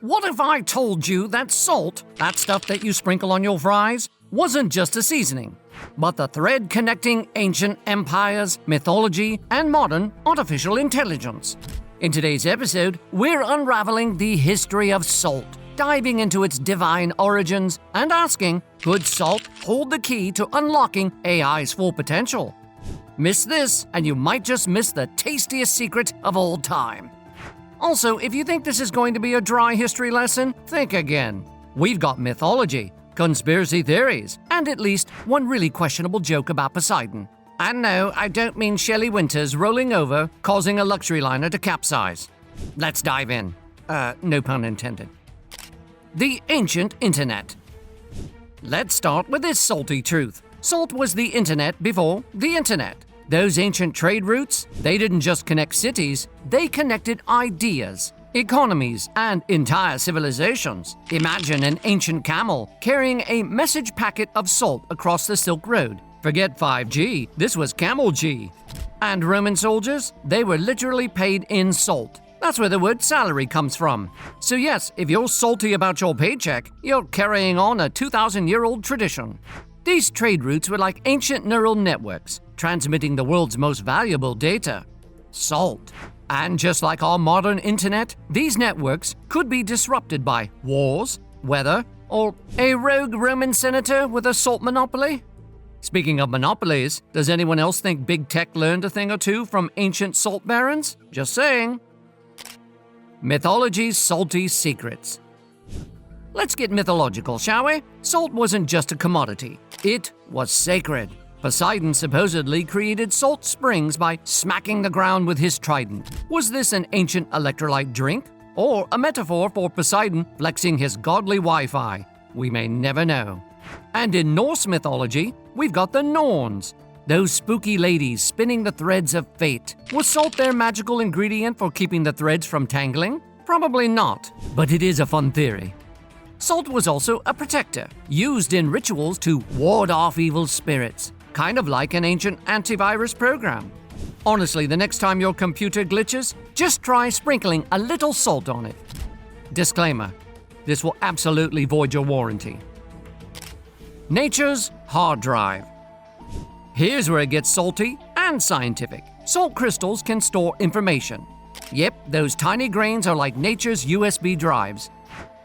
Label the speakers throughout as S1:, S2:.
S1: What if I told you that salt, that stuff that you sprinkle on your fries, wasn't just a seasoning, but the thread connecting ancient empires, mythology, and modern artificial intelligence? In today's episode, we're unraveling the history of salt, diving into its divine origins, and asking, could salt hold the key to unlocking AI's full potential? Miss this, and you might just miss the tastiest secret of all time. Also, if you think this is going to be a dry history lesson, think again. We've got mythology, conspiracy theories, and at least one really questionable joke about Poseidon. And no, I don't mean Shelley Winters rolling over, causing a luxury liner to capsize. Let's dive in. No pun intended. The ancient internet. Let's start with this salty truth. Salt was the internet before the internet. Those ancient trade routes, they didn't just connect cities, they connected ideas, economies, and entire civilizations. Imagine an ancient camel carrying a message packet of salt across the Silk Road. Forget 5G, this was Camel G. And Roman soldiers, they were literally paid in salt. That's where the word salary comes from. So yes, if you're salty about your paycheck, you're carrying on a 2,000-year-old tradition. These trade routes were like ancient neural networks, transmitting the world's most valuable data: salt. And just like our modern internet, these networks could be disrupted by wars, weather, or a rogue Roman senator with a salt monopoly. Speaking of monopolies, does anyone else think big tech learned a thing or two from ancient salt barons? Just saying. Mythology's salty secrets. Let's get mythological, shall we? Salt wasn't just a commodity. It was sacred. Poseidon supposedly created salt springs by smacking the ground with his trident. Was this an ancient electrolyte drink? Or a metaphor for Poseidon flexing his godly Wi-Fi? We may never know. And in Norse mythology, we've got the Norns. Those spooky ladies spinning the threads of fate. Was salt their magical ingredient for keeping the threads from tangling? Probably not, but it is a fun theory. Salt was also a protector, used in rituals to ward off evil spirits, kind of like an ancient antivirus program. Honestly, the next time your computer glitches, just try sprinkling a little salt on it. Disclaimer: this will absolutely void your warranty. Nature's hard drive. Here's where it gets salty and scientific. Salt crystals can store information. Yep, those tiny grains are like nature's USB drives.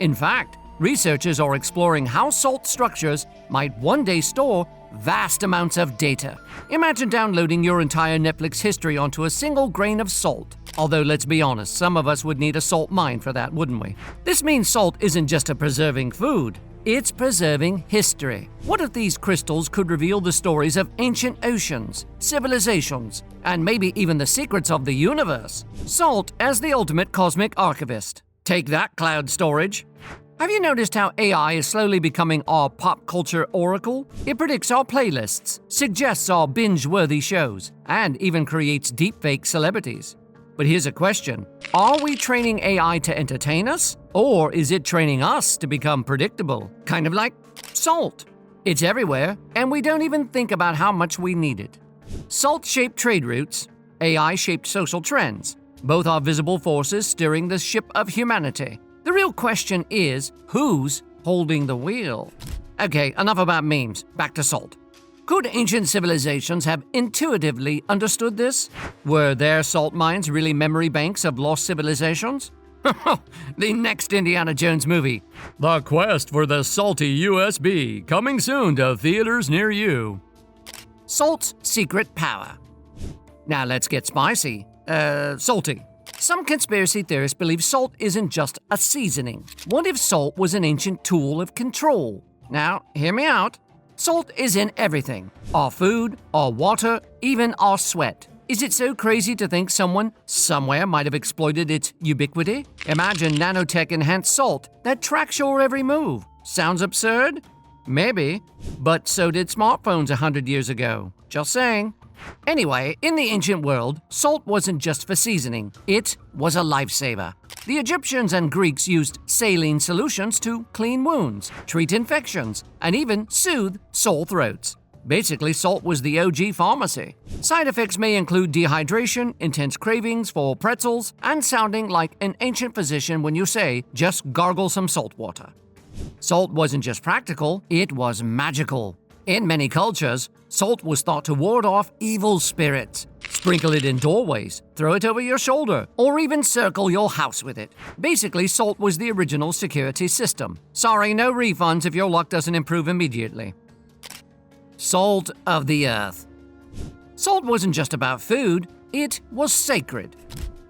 S1: In fact, researchers are exploring how salt structures might one day store vast amounts of data. Imagine downloading your entire Netflix history onto a single grain of salt. Although, let's be honest, some of us would need a salt mine for that, wouldn't we? This means salt isn't just a preserving food. It's preserving history. What if these crystals could reveal the stories of ancient oceans, civilizations, and maybe even the secrets of the universe? Salt as the ultimate cosmic archivist. Take that, cloud storage. Have you noticed how AI is slowly becoming our pop culture oracle? It predicts our playlists, suggests our binge-worthy shows, and even creates deepfake celebrities. But here's a question. Are we training AI to entertain us? Or is it training us to become predictable? Kind of like salt. It's everywhere, and we don't even think about how much we need it. Salt-shaped trade routes, AI-shaped social trends. Both are visible forces steering the ship of humanity. The real question is, who's holding the wheel? Okay, enough about memes. Back to salt. Could ancient civilizations have intuitively understood this? Were their salt mines really memory banks of lost civilizations? The next Indiana Jones movie. The quest for the salty USB, coming soon to theaters near you. Salt's secret power. Now let's get spicy. Salty. Some conspiracy theorists believe salt isn't just a seasoning. What if salt was an ancient tool of control? Now, hear me out. Salt is in everything. Our food, our water, even our sweat. Is it so crazy to think someone, somewhere might have exploited its ubiquity? Imagine nanotech-enhanced salt that tracks your every move. Sounds absurd? Maybe. But so did smartphones 100 years ago. Just saying. Anyway, in the ancient world, salt wasn't just for seasoning. It was a lifesaver. The Egyptians and Greeks used saline solutions to clean wounds, treat infections, and even soothe sore throats. Basically, salt was the OG pharmacy. Side effects may include dehydration, intense cravings for pretzels, and sounding like an ancient physician when you say, just gargle some salt water. Salt wasn't just practical, it was magical. In many cultures, salt was thought to ward off evil spirits. Sprinkle it in doorways, throw it over your shoulder, or even circle your house with it. Basically, salt was the original security system. Sorry, no refunds if your luck doesn't improve immediately. Salt of the earth. Salt wasn't just about food, it was sacred.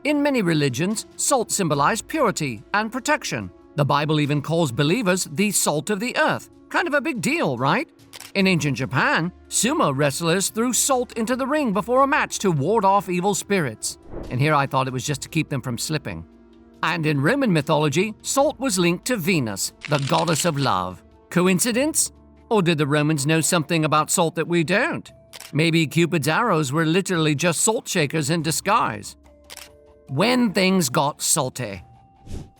S1: In many religions, salt symbolized purity and protection. The Bible even calls believers the salt of the earth. Kind of a big deal, right? In ancient Japan, sumo wrestlers threw salt into the ring before a match to ward off evil spirits. And here I thought it was just to keep them from slipping. And in Roman mythology, salt was linked to Venus, the goddess of love. Coincidence? Or did the Romans know something about salt that we don't? Maybe Cupid's arrows were literally just salt shakers in disguise. When things got salty.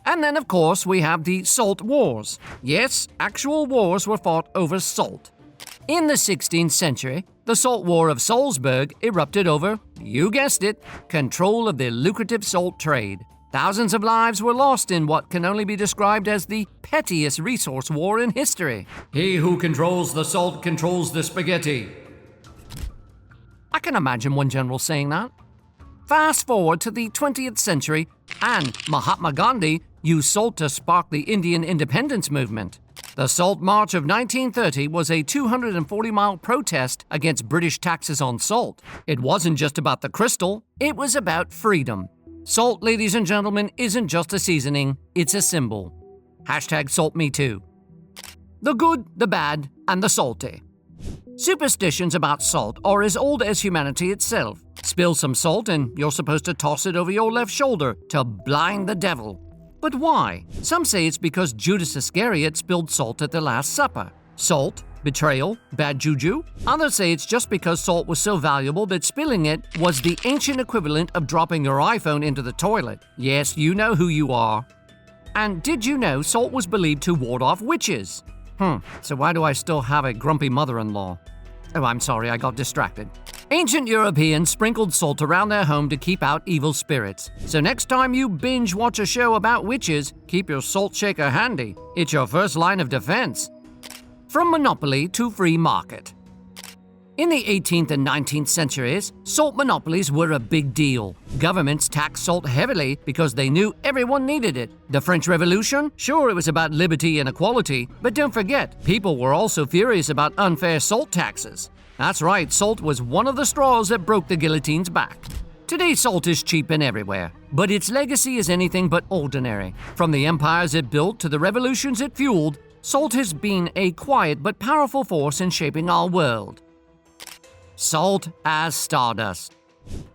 S1: And then, of course, we have the Salt Wars. Yes, actual wars were fought over salt. In the 16th century, the Salt War of Salzburg erupted over, you guessed it, control of the lucrative salt trade. Thousands of lives were lost in what can only be described as the pettiest resource war in history. He who controls the salt controls the spaghetti. I can imagine one general saying that. Fast forward to the 20th century, and Mahatma Gandhi used salt to spark the Indian independence movement. The Salt March of 1930 was a 240-mile protest against British taxes on salt. It wasn't just about the crystal, it was about freedom. Salt, ladies and gentlemen, isn't just a seasoning, it's a symbol. #SaltMeToo. The good, the bad, and the salty. Superstitions about salt are as old as humanity itself. Spill some salt and you're supposed to toss it over your left shoulder to blind the devil. But why? Some say it's because Judas Iscariot spilled salt at the Last Supper. Salt, betrayal, bad juju. Others say it's just because salt was so valuable that spilling it was the ancient equivalent of dropping your iPhone into the toilet. Yes, you know who you are. And did you know salt was believed to ward off witches? So why do I still have a grumpy mother-in-law? Oh, I'm sorry, I got distracted. Ancient Europeans sprinkled salt around their home to keep out evil spirits. So next time you binge watch a show about witches, keep your salt shaker handy. It's your first line of defense. From monopoly to free market. In the 18th and 19th centuries, salt monopolies were a big deal. Governments taxed salt heavily because they knew everyone needed it. The French Revolution? Sure, it was about liberty and equality, but don't forget, people were also furious about unfair salt taxes. That's right, salt was one of the straws that broke the guillotine's back. Today, salt is cheap and everywhere, but its legacy is anything but ordinary. From the empires it built to the revolutions it fueled, salt has been a quiet but powerful force in shaping our world. Salt as stardust.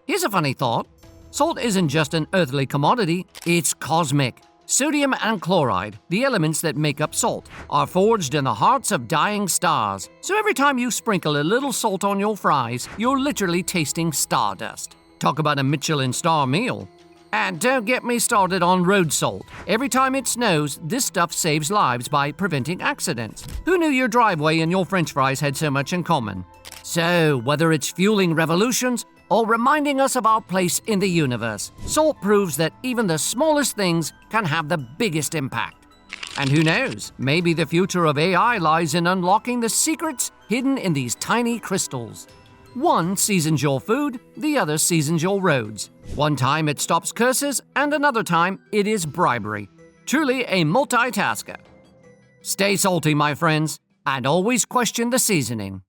S1: Here's a funny thought. Salt isn't just an earthly commodity, it's cosmic. Sodium and chloride, the elements that make up salt, are forged in the hearts of dying stars. So every time you sprinkle a little salt on your fries, you're literally tasting stardust. Talk about a Michelin star meal. And don't get me started on road salt. Every time it snows, this stuff saves lives by preventing accidents. Who knew your driveway and your French fries had so much in common? So, whether it's fueling revolutions or reminding us of our place in the universe, salt proves that even the smallest things can have the biggest impact. And who knows, maybe the future of AI lies in unlocking the secrets hidden in these tiny crystals. One seasons your food, the other seasons your roads. One time it stops curses, and another time it is bribery. Truly a multitasker. Stay salty, my friends, and always question the seasoning.